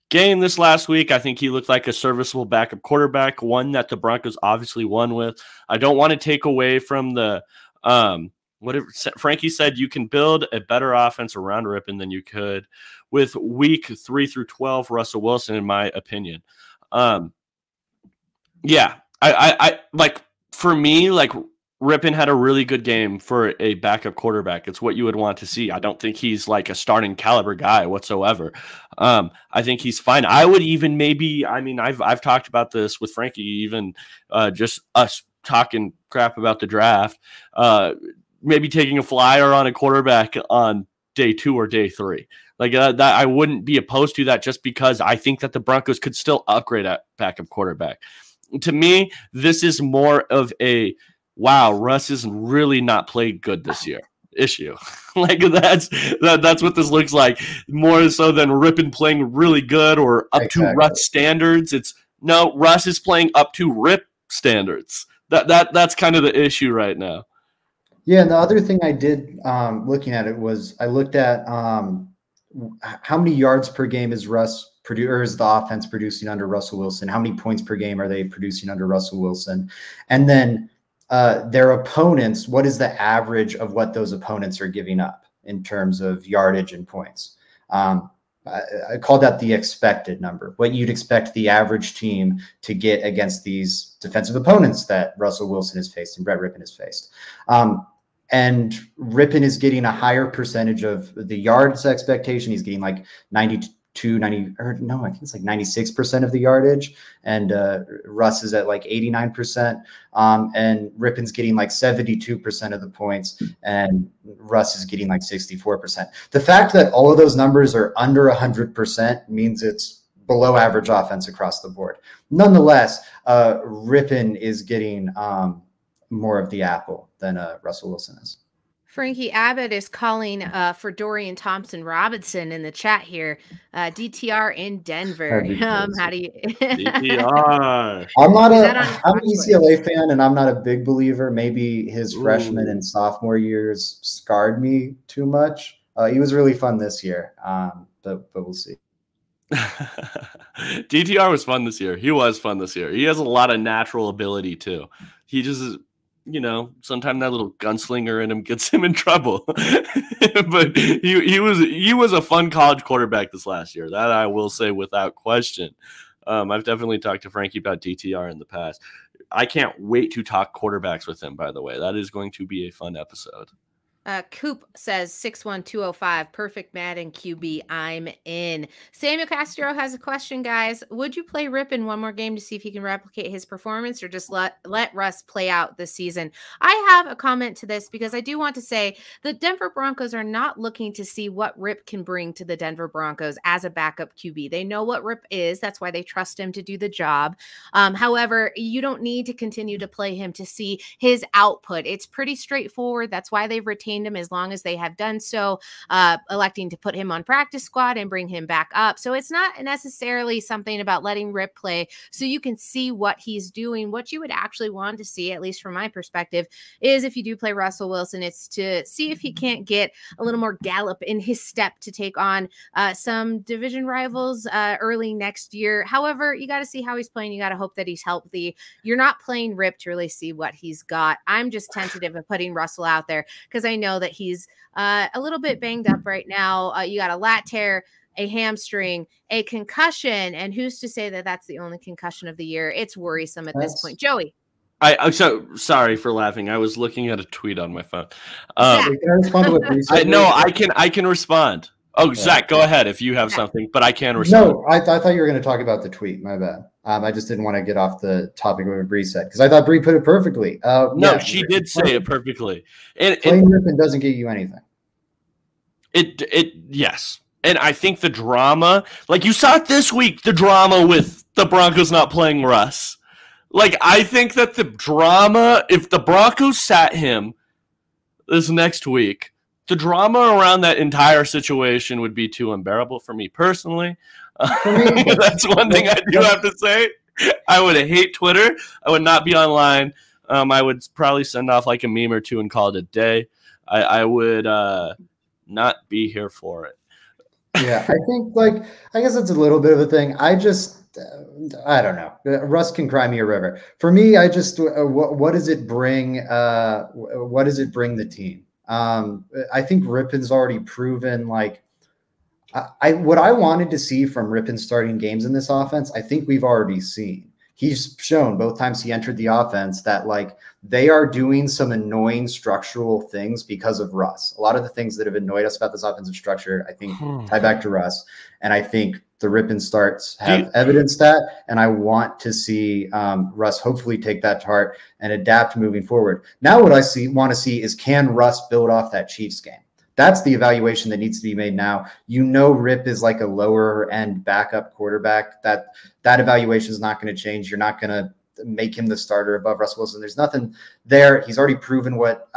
game this last week. I think he looked like a serviceable backup quarterback, one that the Broncos obviously won with. I don't want to take away from the whatever Frankie said. You can build a better offense around Rippon than you could with week 3 through 12 Russell Wilson, in my opinion. Yeah, I like, for me, like, Rippon had a really good game for a backup quarterback. It's what you would want to see. I don't think he's like a starting caliber guy whatsoever. I think he's fine. I would even I've talked about this with Frankie, even just us talking crap about the draft, maybe taking a flyer on a quarterback on day 2 or day 3. Like that, I wouldn't be opposed to that, just because I think that the Broncos could still upgrade at backup quarterback. To me, this is more of a, wow, Russ is really not played good this year issue. Like that's what this looks like, more so than Rippon playing really good or up to Russ standards. It's no, Russ is playing up to Rip standards. That's kind of the issue right now. Yeah, and the other thing I did looking at it was I looked at how many yards per game is is the offense producing under Russell Wilson? How many points per game are they producing under Russell Wilson? And then their opponents, what is the average of what those opponents are giving up in terms of yardage and points? I called that the expected number, what you'd expect the average team to get against these defensive opponents that Russell Wilson has faced and Brett Rippon has faced. And Rippon is getting a higher percentage of the yards expectation. He's getting like 96% of the yardage, and Russ is at like 89%, and Rippon's getting like 72% of the points, and Russ is getting like 64%. The fact that all of those numbers are under 100% means it's below average offense across the board. Nonetheless, Rippon is getting more of the apple than Russell Wilson is. Frankie Abbott is calling for Dorian Thompson-Robinson in the chat here. DTR in Denver. How do you? DTR. I'm an ECLA fan, and I'm not a big believer. Maybe his freshman and sophomore years scarred me too much. He was really fun this year, but we'll see. DTR was fun this year. He was fun this year. He has a lot of natural ability too. He just is, sometimes that little gunslinger in him gets him in trouble. But he was a fun college quarterback this last year. That I will say without question. I've definitely talked to Frankie about DTR in the past. I can't wait to talk quarterbacks with him, by the way. That is going to be a fun episode. Coop says 61205, perfect Madden QB. I'm in. Samuel Castro has a question, guys. Would you play Rippon one more game to see if he can replicate his performance, or just let Russ play out this season? I have a comment to this, because I do want to say the Denver Broncos are not looking to see what Rip can bring to the Denver Broncos as a backup QB. They know what Rip is. That's why they trust him to do the job. However, you don't need to continue to play him to see his output. It's pretty straightforward. That's why they've retained him as long as they have done so, electing to put him on practice squad and bring him back up. So it's not necessarily something about letting Rip play so you can see what he's doing. What you would actually want to see, at least from my perspective, is if you do play Russell Wilson, it's to see if he can't get a little more gallop in his step to take on some division rivals early next year. However, you got to see how he's playing. You got to hope that he's healthy. You're not playing Rip to really see what he's got. I'm just tentative of putting Russell out there because I know that he's a little bit banged up right now. You got a lat tear, a hamstring, a concussion, and who's to say that that's the only concussion of the year? It's worrisome at this point. Joey. I'm so sorry for laughing. I was looking at a tweet on my phone. Can I respond to what Bruce said? No, I can respond. Oh, Zach, go ahead if you have something, but I can respond. No, I thought you were going to talk about the tweet. My bad. I just didn't want to get off the topic of what Bree said because I thought Bree put it perfectly. No, yeah, she did say it perfectly. Playing Ripon doesn't get you anything. Yes. And I think the drama, like you saw it this week, the drama with the Broncos not playing Russ. Like, I think that the drama, if the Broncos sat him this next week, the drama around that entire situation would be too unbearable for me personally. That's one thing I do have to say. I would hate Twitter. I would not be online. I would probably send off like a meme or two and call it a day. I would not be here for it. Yeah, I think I guess it's a little bit of a thing. I don't know. Russ can cry me a river. For me, I just what does it bring? What does it bring the team? I think Ripon's already proven what I wanted to see from Ripon starting games in this offense. I think we've already seen. He's shown both times he entered the offense that they are doing some annoying structural things because of Russ. A lot of the things that have annoyed us about this offensive structure, I think, tie back to Russ. And I think the Ripon starts have evidenced that. And I want to see Russ hopefully take that to heart and adapt moving forward. Now what I want to see is, can Russ build off that Chiefs game? That's the evaluation that needs to be made now. Rip is like a lower end backup quarterback. That evaluation is not going to change. You're not going to make him the starter above Russell Wilson. There's nothing there. He's already proven what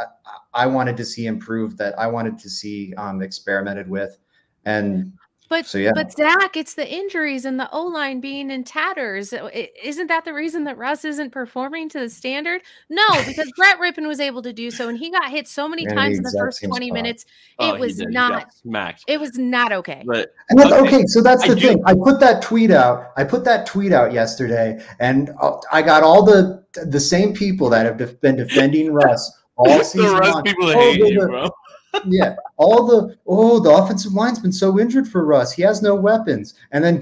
I wanted to see improved, that I wanted to see experimented with. And But Zach, it's the injuries and the O-line being in tatters. Isn't that the reason that Russ isn't performing to the standard? No, because Brett Ripon was able to do so, and he got hit so many times in the first 20 minutes. It was not okay. But okay, so that's the thing. I put that tweet out yesterday, and I got all the same people that have been defending Russ all season long. The Russ people hate you, bro. Yeah, the offensive line's been so injured for Russ. He has no weapons. And then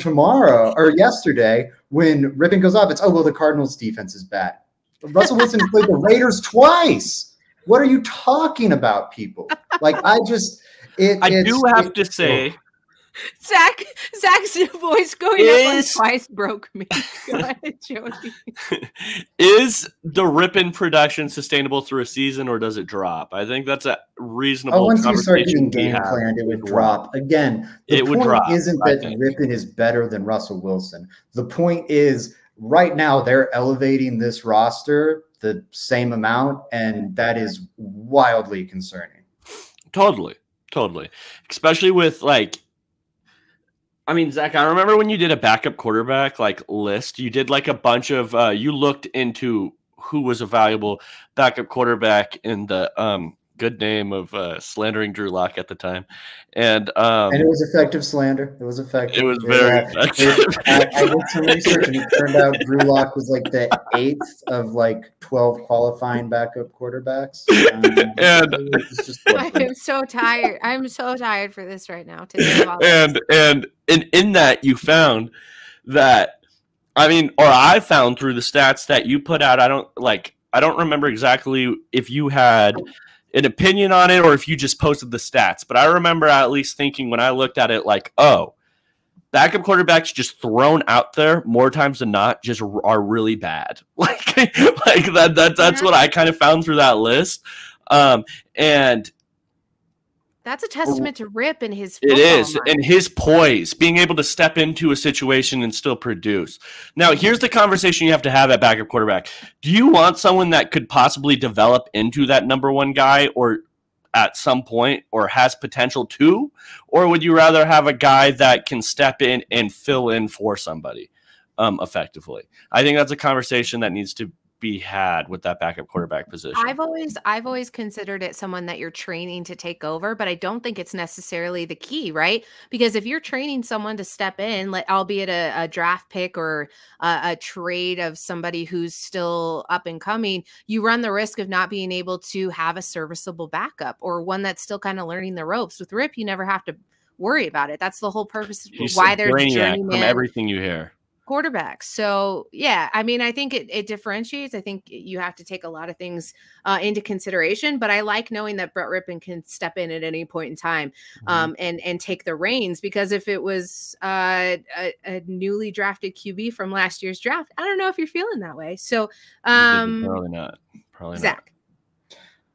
yesterday, when Ripon goes off, it's the Cardinals defense is bad. Russell Wilson played the Raiders twice. What are you talking about, people? I do have to say, Zach's voice going up on twice broke me. Go ahead, Joey. Is the Ripon production sustainable through a season, or does it drop? I think that's a reasonable once conversation. You start getting game planned, it would drop. Again, the point isn't that Ripon is better than Russell Wilson. The point is, right now, they're elevating this roster the same amount, and that is wildly concerning. Totally. Especially with Zach, I remember when you did a backup quarterback list, you did a bunch of you looked into who was a valuable backup quarterback in the good name of slandering Drew Lock at the time. And it was effective slander. It was effective. It was very effective. I did some research, and it turned out Drew Lock was the 8th of 12 qualifying backup quarterbacks. I am so tired. I'm so tired for this right now. And in that you found that, I found through the stats that you put out, I don't remember exactly if you had an opinion on it or if you just posted the stats, but I remember at least thinking when I looked at it backup quarterbacks just thrown out there more times than not just are really bad. That's what I kind of found through that list. And that's a testament to Rip and his It is, mind. And his poise, being able to step into a situation and still produce. Now, here's the conversation you have to have at backup quarterback. Do you want someone that could possibly develop into that number one guy or at some point or has potential to? Or would you rather have a guy that can step in and fill in for somebody effectively? I think that's a conversation that needs to be had with that backup quarterback position. I've always considered it someone that you're training to take over, but I don't think it's necessarily the key, right? Because if you're training someone to step in, albeit a draft pick or a trade of somebody who's still up and coming, you run the risk of not being able to have a serviceable backup or one that's still kind of learning the ropes. With Rip, you never have to worry about it. That's the whole purpose of why they're journeyman. From everything you hear. quarterbacks. So yeah, I mean, I think it differentiates. I think you have to take a lot of things into consideration, but I like knowing that Brett Rippon can step in at any point in time and take the reins, because if it was a newly drafted QB from last year's draft, I don't know if you're feeling that way. So probably not. Probably Zach.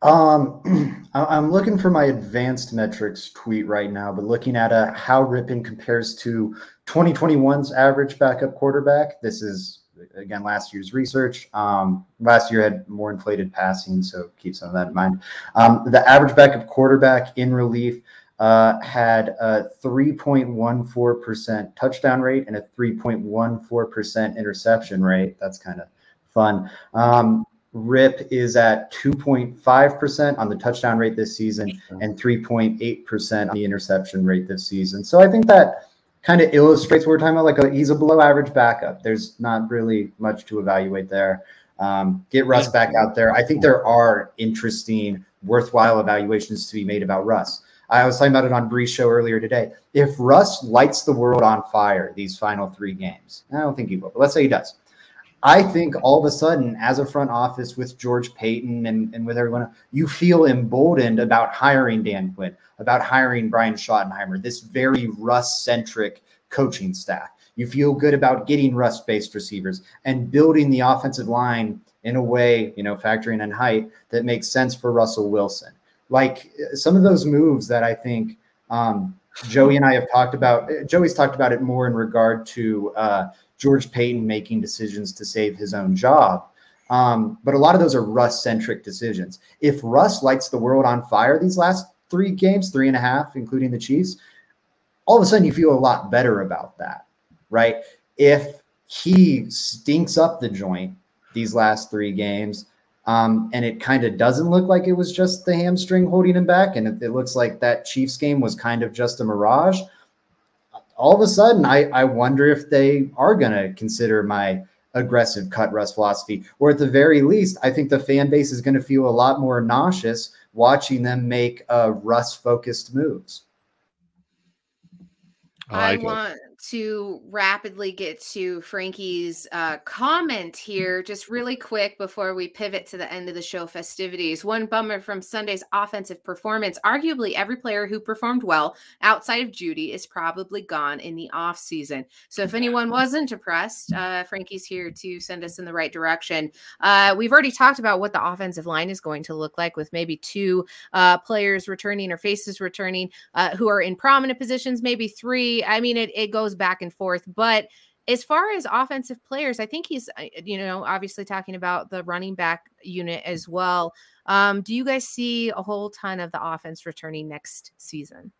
I'm looking for my advanced metrics tweet right now, but looking at how Rippon compares to 2021's average backup quarterback. This is, again, last year's research. Last year had more inflated passing, so keep some of that in mind. The average backup quarterback in relief had a 3.14% touchdown rate and a 3.14% interception rate. That's kind of fun. Rip is at 2.5% on the touchdown rate this season and 3.8% on the interception rate this season. So I think that kind of illustrates what we're talking about. Like he's a below average backup. There's not really much to evaluate there. Get Russ back out there. I think there are interesting, worthwhile evaluations to be made about Russ. I was talking about it on Bree's show earlier today. If Russ lights the world on fire these final 3 games, I don't think he will, but let's say he does. I think all of a sudden, as a front office with George Payton and with everyone, you feel emboldened about hiring Dan Quinn, about hiring Brian Schottenheimer, this very Russ-centric coaching staff. You feel good about getting Russ-based receivers and building the offensive line in a way, factoring in height, that makes sense for Russell Wilson. Like some of those moves that I think Joey and I have talked about. Joey's talked about it more in regard to George Payton making decisions to save his own job. But a lot of those are Russ-centric decisions. If Russ lights the world on fire these last 3 games, 3.5, including the Chiefs, all of a sudden you feel a lot better about that, right? If he stinks up the joint these last 3 games, and it kind of doesn't look like it was just the hamstring holding him back, and it looks like that Chiefs game was kind of just a mirage, all of a sudden, I wonder if they are going to consider my aggressive cut Russ philosophy, or at the very least, I think the fan base is going to feel a lot more nauseous watching them make Russ-focused moves. I want to rapidly get to Frankie's comment here, just really quick before we pivot to the end of the show festivities. One bummer from Sunday's offensive performance. Arguably, every player who performed well outside of Judy is probably gone in the offseason. So if anyone wasn't impressed, Frankie's here to send us in the right direction. We've already talked about what the offensive line is going to look like, with maybe 2 players returning or faces returning who are in prominent positions, maybe 3. I mean, it goes back and forth. But as far as offensive players, I think he's, obviously talking about the running back unit as well. Do you guys see a whole ton of the offense returning next season?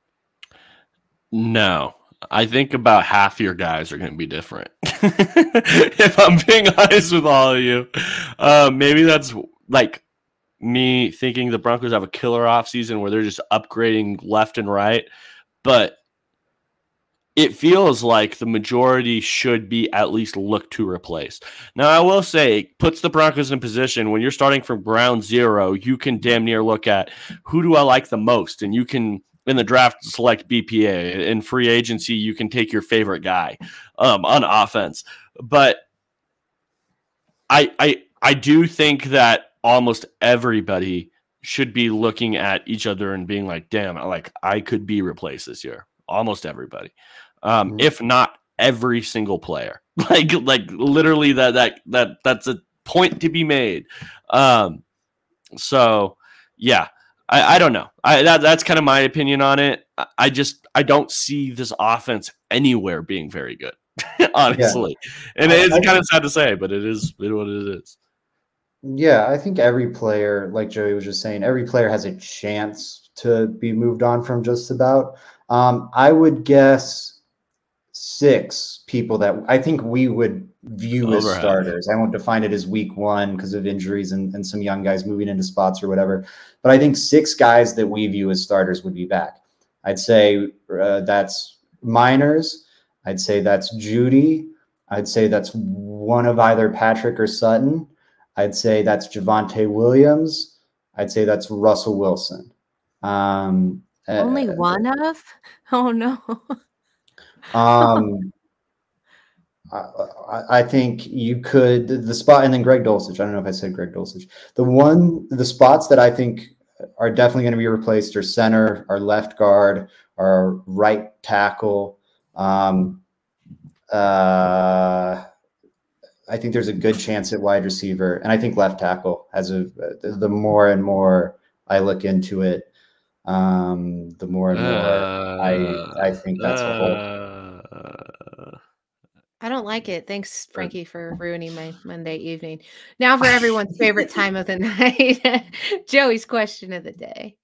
No. I think about half your guys are going to be different. If I'm being honest with all of you. Maybe that's like me thinking the Broncos have a killer offseason where they're just upgrading left and right. But it feels like the majority should be at least looked to replace. Now, I will say, it puts the Broncos in position when you're starting from ground zero, you can damn near look at who do I like the most, and you can, in the draft, select BPA. In free agency, you can take your favorite guy on offense. But I do think that almost everybody should be looking at each other and being like, damn, like I could be replaced this year. Almost everybody. If not every single player. Like literally that's a point to be made. So yeah, I don't know. That's kind of my opinion on it. I don't see this offense anywhere being very good, honestly. Yeah. And it's kind of sad to say, but it is what it is. Yeah, I think every player, like Joey was just saying, every player has a chance to be moved on from just about. I would guess 6 people that I think we would view as starters. I won't define it as week 1 because of injuries and some young guys moving into spots or whatever. But I think 6 guys that we view as starters would be back. I'd say that's Miners. I'd say that's Judy. I'd say that's one of either Patrick or Sutton. I'd say that's Javonte Williams. I'd say that's Russell Wilson. Only one of? Oh, no. I think you could the spot, and then Greg Dulcich. I don't know if I said Greg Dulcich. The spots that I think are definitely going to be replaced are center, our left guard, our right tackle. I think there's a good chance at wide receiver, and I think left tackle has the more and more I look into it, the more and more I think that's a whole. I don't like it. Thanks, Frankie, for ruining my Monday evening. Now for everyone's favorite time of the night, Joey's question of the day.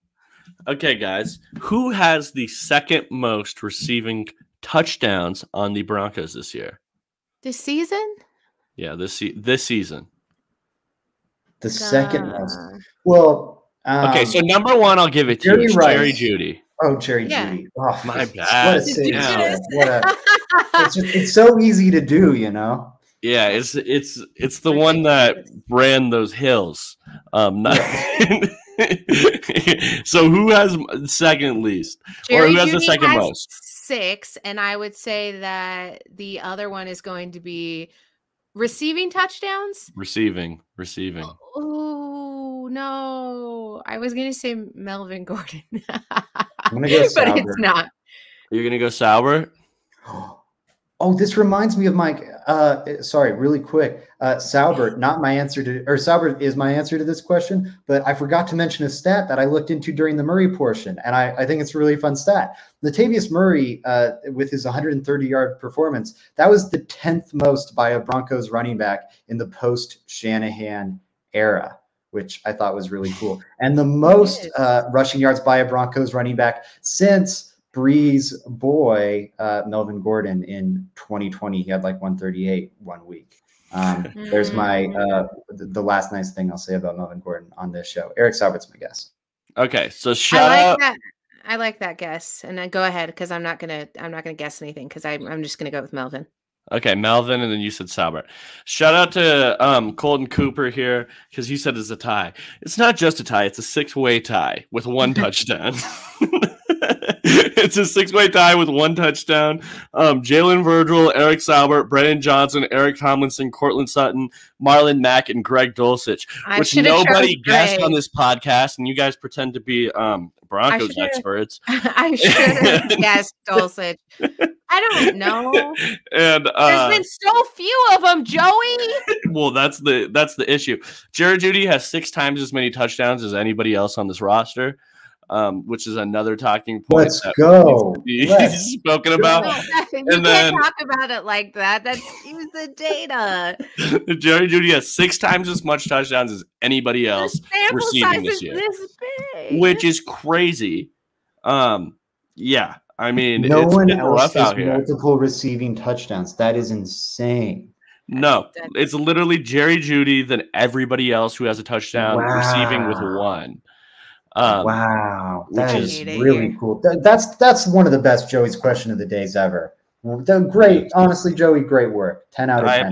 Okay, guys, who has the second most receiving touchdowns on the Broncos this year? This season? Yeah, this season. The second most. Well, okay, so number one, I'll give it to you. Jerry Jeudy. Oh, Jerry Jeudy. Oh, my bad. What a save. It's so easy to do, you know? Yeah, it's the one that ran those hills. So who has second least? Jerry or who has Jeudy the second has most? 6, and I would say that the other one is going to be receiving touchdowns. Receiving. Oh no! I was going to say Melvin Gordon, I'm gonna go but it's not. You're gonna go Sauber? Oh, this reminds me of Mike. Sorry, really quick. Sauber, not my answer to, or Sauber is my answer to this question, but I forgot to mention a stat that I looked into during the Murray portion, and I think it's a really fun stat. Latavius Murray, with his 130-yard performance, that was the 10th most by a Broncos running back in the post-Shanahan era, which I thought was really cool. And the most rushing yards by a Broncos running back since Bree's boy, Melvin Gordon, in 2020. He had like 138 one week. There's my the last nice thing I'll say about Melvin Gordon on this show. Eric Saubert's my guess. Okay, so shout out. I like that guess, and then go ahead because I'm not gonna guess anything because I'm just gonna go with Melvin. Okay, Melvin, and then you said Sauber. Shout out to Colton Cooper here because he said it's a tie. It's not just a tie; it's a 6-way tie with one touchdown. It's a 6-way tie with one touchdown. Jalen Virgil, Eric Sauber, Brennan Johnson, Eric Tomlinson, Cortland Sutton, Marlon Mack, and Greg Dulcich, which nobody guessed on this podcast, and you guys pretend to be Broncos experts. I should have guessed Dulcich. I don't know. And there's been so few of them, Joey. Well, that's the issue. Jerry Jeudy has 6 times as many touchdowns as anybody else on this roster. Which is another talking point. Let's go. He's spoken about. You can't talk about it like that. Use the data. Jerry Jeudy has 6 times as much touchdowns as anybody else receiving this year, which is crazy. Yeah, I mean, no one else has multiple receiving touchdowns. That is insane. No, it's literally Jerry Jeudy than everybody else who has a touchdown receiving with 1. Wow, that is really cool. That's one of the best Joey's question of the days ever. Great, honestly, Joey, great work. 10 out of 10. I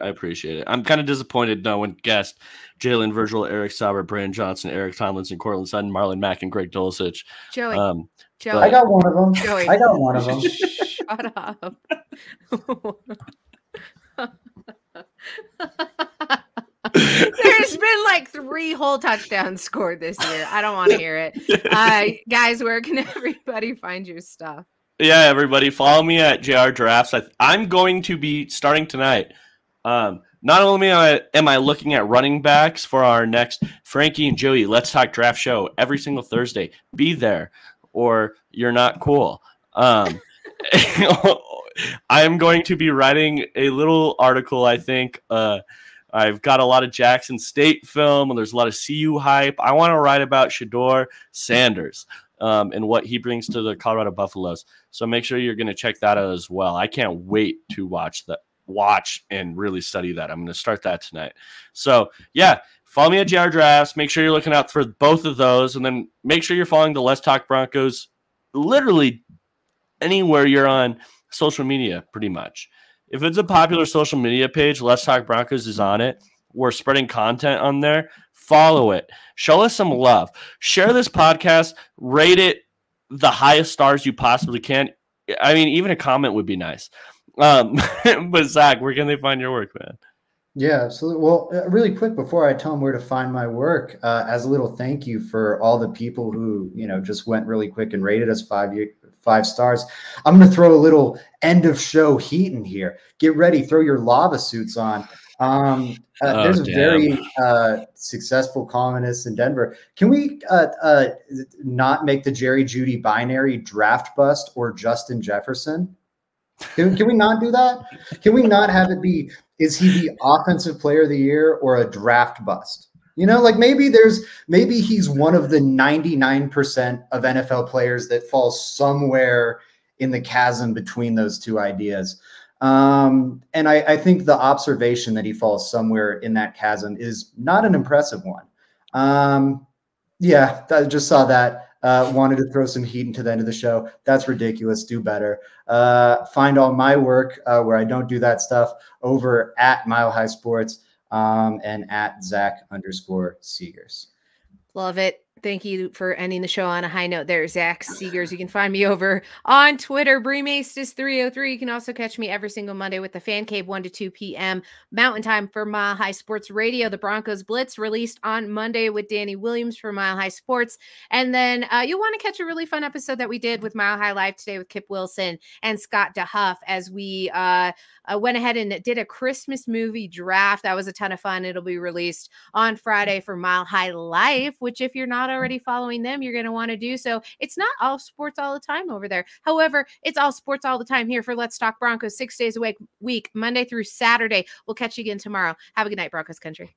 appreciate it. I'm kind of disappointed no one guessed Jalen Virgil, Eric Sauber, Brandon Johnson, Eric Tomlinson, Cortland Sutton, Marlon Mack, and Greg Dulcich. Joey, I got one of them. Joey, I got one of them. Shut up. There's been like 3 whole touchdowns scored this year. I don't want to hear it. Guys, where can everybody find your stuff? Yeah, everybody, follow me at JR Drafts. I'm going to be starting tonight. Not only am I looking at running backs for our next Frankie and Joey Let's Talk Draft show every single Thursday. Be there, or you're not cool. I am going to be writing a little article, I think. I've got a lot of Jackson State film, and there's a lot of CU hype. I want to write about Shedeur Sanders and what he brings to the Colorado Buffaloes. So make sure you're going to check that out as well. I can't wait to watch and really study that. I'm going to start that tonight. So, yeah, follow me at JR Drafts. Make sure you're looking out for both of those, and then make sure you're following the Let's Talk Broncos literally anywhere you're on social media, pretty much. If it's a popular social media page, Let's Talk Broncos is on it. We're spreading content on there. Follow it. Show us some love. Share this podcast. Rate it the highest stars you possibly can. I mean, even a comment would be nice. But Zach, where can they find your work, man? Yeah, absolutely. Well, really quick before I tell them where to find my work, as a little thank you for all the people who just went really quick and rated us 5 stars. I'm going to throw a little end of show heat in here. Get ready, throw your lava suits on. There's a very successful columnist in Denver. Can we not make the Jerry Jeudy binary draft bust or Justin Jefferson? Can we not do that? Can we not have it be, is he the offensive player of the year or a draft bust? Like maybe he's one of the 99% of NFL players that falls somewhere in the chasm between those two ideas. And I think the observation that he falls somewhere in that chasm is not an impressive one. Yeah, I just saw that. Wanted to throw some heat into the end of the show. That's ridiculous. Do better. Find all my work where I don't do that stuff over at Mile High Sports and at Zach_Seegers. Love it. Thank you for ending the show on a high note there, Zach Seegers. You can find me over on Twitter, Bremastis303. You can also catch me every single Monday with the Fan Cave, 1 to 2 p.m. Mountain Time for Mile High Sports Radio. The Broncos Blitz released on Monday with Danny Williams for Mile High Sports. And then you'll want to catch a really fun episode that we did with Mile High Live today with Kip Wilson and Scott DeHuff as we went ahead and did a Christmas movie draft. That was a ton of fun. It'll be released on Friday for Mile High Life, which if you're not already following them, you're going to want to do so. It's not all sports all the time over there. However, it's all sports all the time here for Let's Talk Broncos, 6 days a week, Monday through Saturday. We'll catch you again tomorrow. Have a good night, Broncos country.